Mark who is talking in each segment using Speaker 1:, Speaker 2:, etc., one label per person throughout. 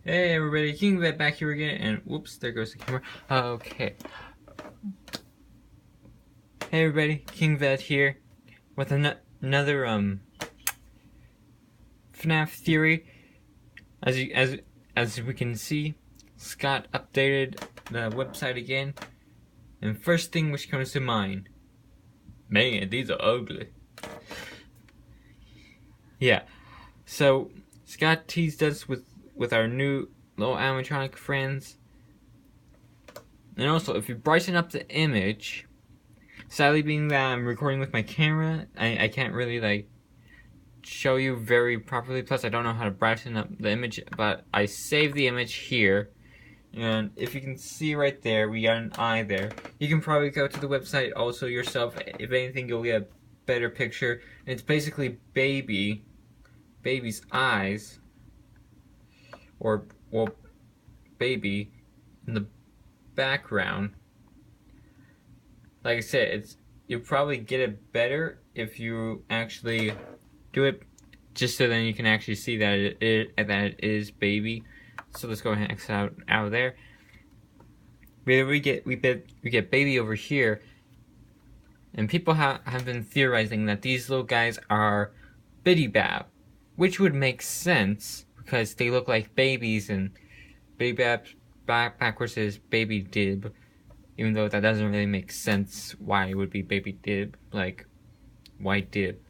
Speaker 1: Hey everybody, King Vet back here again, and whoops, there goes the camera. Okay. Hey everybody, King Vet here with another FNaF theory. As we can see, Scott updated the website again, and first thing which comes to mind, man, these are ugly. Yeah, so Scott teased us with our new little animatronic friends. And also, if you brighten up the image, sadly being that I'm recording with my camera, I can't really like show you very properly, plus I don't know how to brighten up the image, but I saved the image here, and if you can see right there, we got an eye there. You can probably go to the website also yourself. If anything, you'll get a better picture. And it's basically baby's eyes, or well, baby in the background. Like I said, you'll probably get it better if you actually do it, just so then you can actually see that it is baby. So let's go ahead and exit out of there. We get baby over here, and people have been theorizing that these little guys are Bidybab, which would make sense because they look like babies, and Bidybab's backwards is baby dib. Even though that doesn't really make sense why it would be baby dib, like white dib.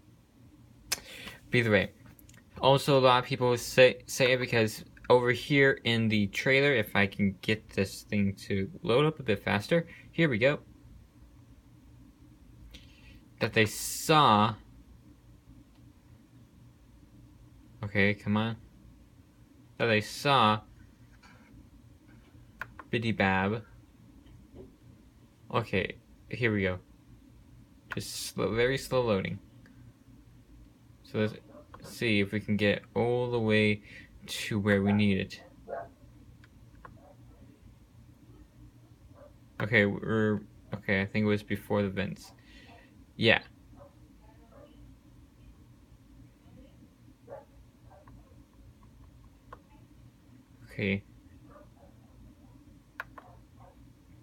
Speaker 1: But either way, also a lot of people say it because over here in the trailer, if I can get this thing to load up a bit faster, here we go, that they saw, okay, come on, that they saw Bidybab. Okay, here we go. Just very slow loading. So let's see if we can get all the way to where we need it. Okay, okay, I think it was before the vents. Yeah. Okay.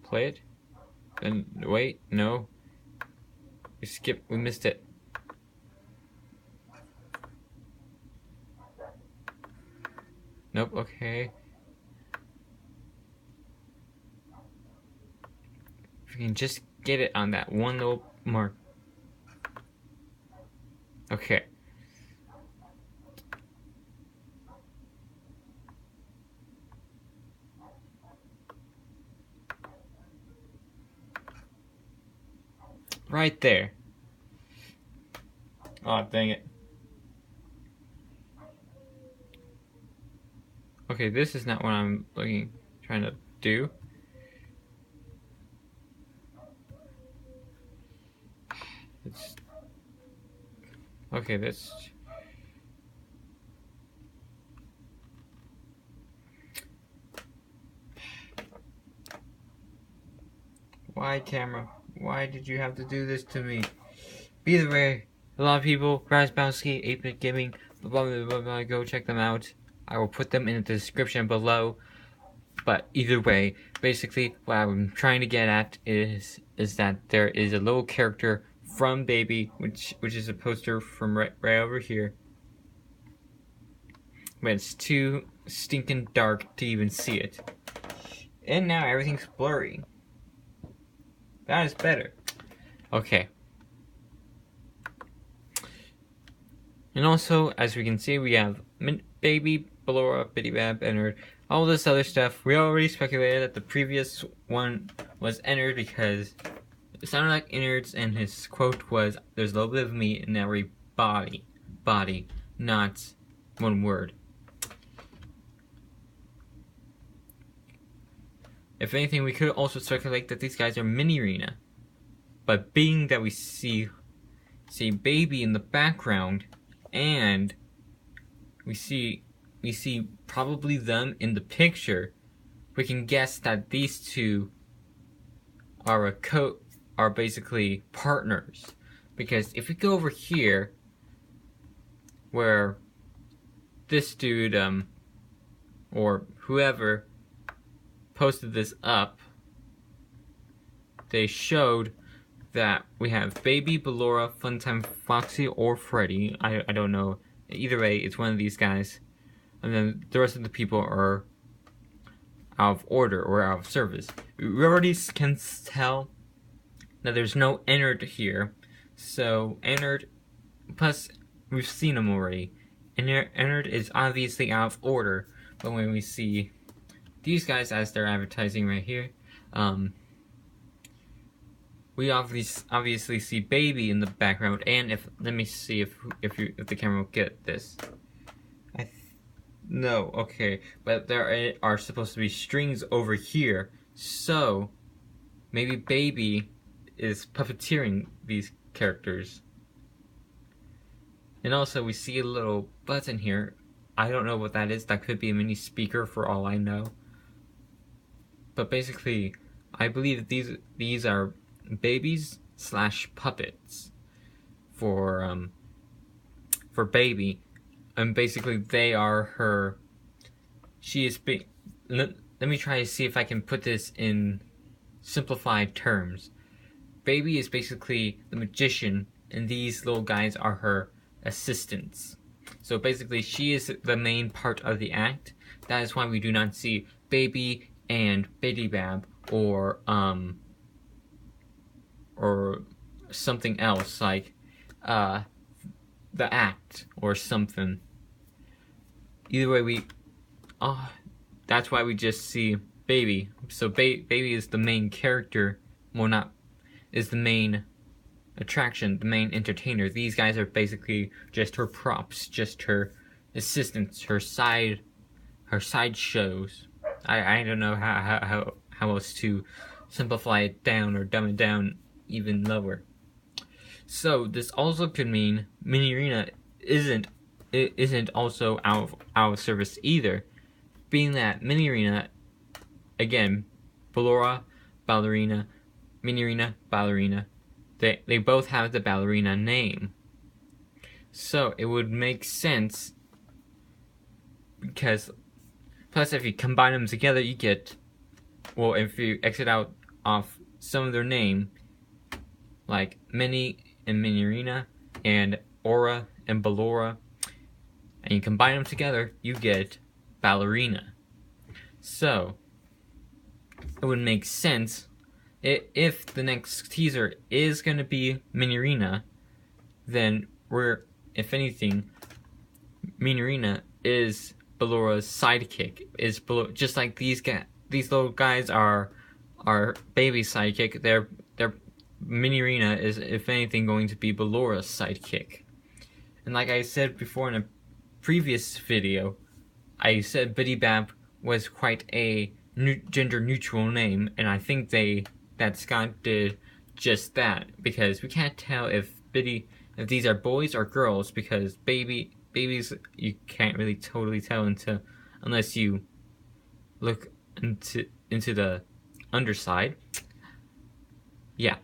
Speaker 1: Play it. Then wait, no. We missed it. Nope, okay. If we can just get it on that one little mark. Okay. Right there. Oh, dang it. Okay, this is not what I'm trying to do. Okay, this. Why, camera? Why did you have to do this to me? Be the way, a lot of people, Razbowski, 8-Bit Gaming, blah, blah, blah, blah, go check them out. I will put them in the description below. But either way, basically, what I'm trying to get at is that there is a little character from Baby, which is a poster from right over here. But it's too stinking dark to even see it. And now everything's blurry. That is better. Okay. And also, as we can see, we have Baby, Ballora, Bidybab, Ennard, all this other stuff. We already speculated that the previous one was Ennard because it sounded like Ennard's, and his quote was, "There's a little bit of me in every body, not one word." If anything, we could also speculate that these guys are Mini-Rena. But being that we see Baby in the background, and we see probably them in the picture, we can guess that these two are basically partners. Because if we go over here, where this dude or whoever posted this up, they showed that we have Baby, Ballora, Funtime, Foxy, or Freddy. I don't know. Either way, it's one of these guys. And then the rest of the people are out of order or out of service. We already can tell that there's no Ennard here. So Ennard, plus we've seen him already. And Ennard is obviously out of order. But when we see these guys as they're advertising right here, we obviously see Baby in the background. And let me see if the camera will get this. No, okay, but there are supposed to be strings over here, so maybe Baby is puppeteering these characters. And also we see a little button here. I don't know what that is. That could be a mini speaker for all I know. But basically, I believe these are babies / puppets for Baby. And basically, they are her. She is. Let me try to see if I can put this in simplified terms. Baby is basically the magician, and these little guys are her assistants. So basically, she is the main part of the act. That is why we do not see Baby and Biddy Bab or something else like the act or something. Either way, that's why we just see Baby. So Baby is the main character. Well, is the main attraction, the main entertainer. These guys are basically just her props, just her assistants, her side shows. I don't know how else to simplify it down or dumb it down even lower. So this also could mean Mini-Rena isn't also out of service either, being that Mini-Rena, again, Ballora, Ballerina, Mini-Rena, Ballerina, they both have the ballerina name. So it would make sense, because plus if you combine them together, you get, well, if you exit out off some of their name, like Mini and Mini-Rena and Aura and Ballora, and you combine them together, you get Ballerina. So it would make sense if the next teaser is going to be Mini-Rena, then if anything, Mini-Rena is Ballora's sidekick. Is just like these little guys are Baby's sidekick. They're Mini-Rena is, if anything, going to be Ballora's sidekick. And like I said before in a previous video, I said Biddy Bab was quite a gender-neutral name, and I think that Scott did just that, because we can't tell if these are boys or girls, because babies you can't really totally tell unless you look into the underside. Yeah.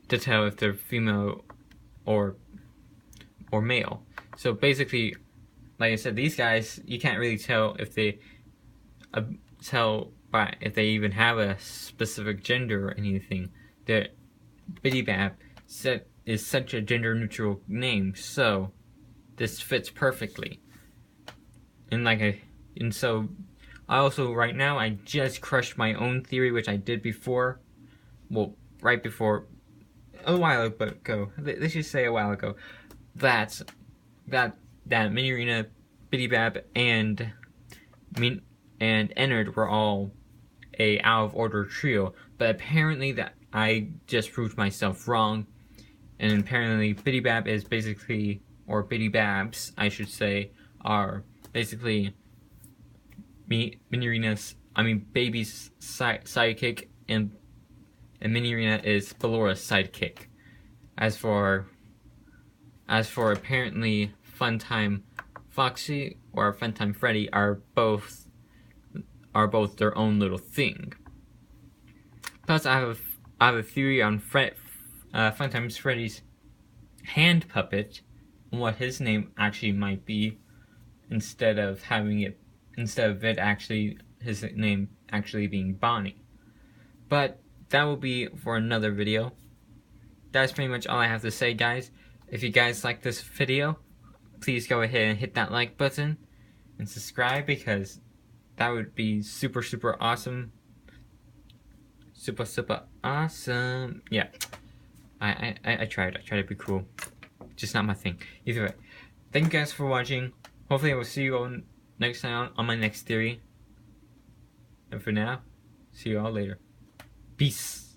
Speaker 1: To tell if they're female or male. So basically, like I said, these guys, you can't really tell if they if they even have a specific gender or anything. The Biddy Bab is such a gender neutral name, so this fits perfectly. And so I also, right now, I just crushed my own theory, which I did before. Well, right before, a while ago. Let's just say a while ago. That Mini-Rena, Biddy Bab, and Ennard were all a out of order trio, but apparently that I just proved myself wrong, and apparently Biddy Bab is basically, or Biddy Babs, I should say, are basically Baby's sidekick, and Mini-Rena is Ballora's sidekick. As for apparently Funtime Foxy or Funtime Freddy are both their own little thing. Plus, I have a theory on Funtime Freddy's hand puppet and what his name actually might be. instead of it actually, his name actually being Bonnie. But that will be for another video. That's pretty much all I have to say, guys. If you guys like this video, please go ahead and hit that like button and subscribe, because that would be super awesome. Super awesome. Yeah. I tried to be cool. Just not my thing. Either way. Thank you guys for watching. Hopefully I will see you all next time on my next theory. And for now, see you all later. Peace.